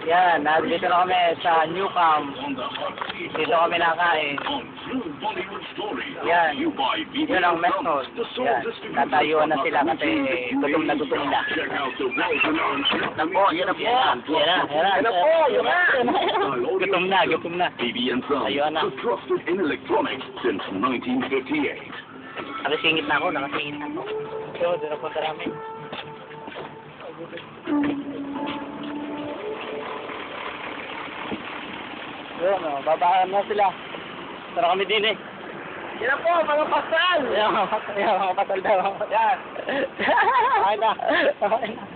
Yan, nandito na kami sa New Camp. Dito kami nakain. Yan, yun ang method. Yan, natayuan na sila kasi gutom na gutom na. Yan po, yan na po. Yan na po, yan na. Gutom na, gutom na. Ayun na. Nakasingit na ako, nakasingit na ako. So, doon na punta namin. Yun, babaan na sila. Tara kami din eh. Yan po, mga pasal! Yan, mga pasal daw. Yan. Okay na.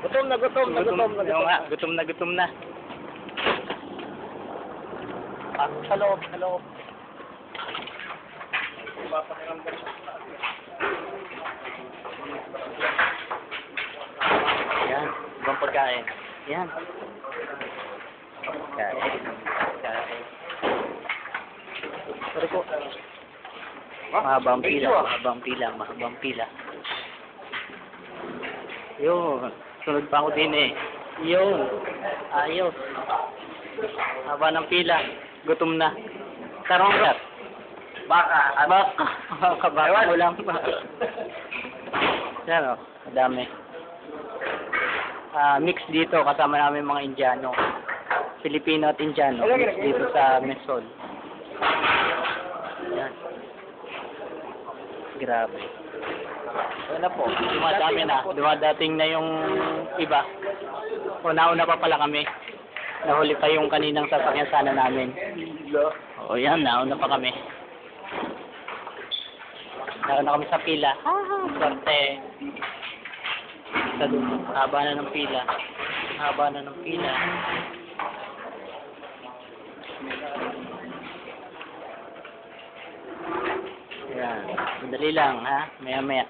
Gutom na, gutom na, gutom na. Yung nga, gutom na, gutom na. Sa loob, sa loob. Yan, ibang pagkain. Yan. Pagkain. Pagkain. Sorry po. Mahabang pila, mahabang pila, mahabang pila. Yun. Sunod pa ako din eh. Yun. Ayos. Haba ng pila. Gutom na. Sarong rat. Baka. Baka ulam. Yan o. Madami. Mix dito. Kasama namin mga Indiano. Filipino at Indiano. Mix dito sa Mesol. Yan. Grabe. Ano na po. Dumadami na. Dumadating na yung iba. Una-una pa pala kami. Nahuli pa yung kaninang sasakyan sana namin. O yan, nauna pa kami. Nauna kami sa pila. Swerte. Sa doon. Haba na ng pila. Haba na ng pila. Yan. Madali lang, ha? Maya-maya.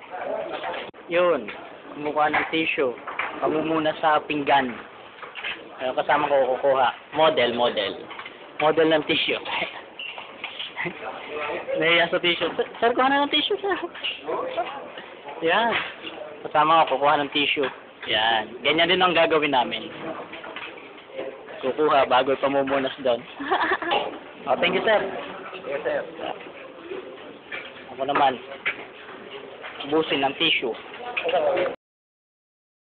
Yun. Kumukuha ng tissue. Pamumuna sa pinggan. Kasama ko kukuha. Model. Model ng tissue. Nahiya sa tissue. Sir, kuha na ng tissue, sir. Yan. Kasama ko kukuha ng tissue. Yan. Ganyan din ang gagawin namin. Kukuha bago pamumunas doon. Oh, thank you, sir. Yes, sir. Ako naman. Ubusin ng tissue.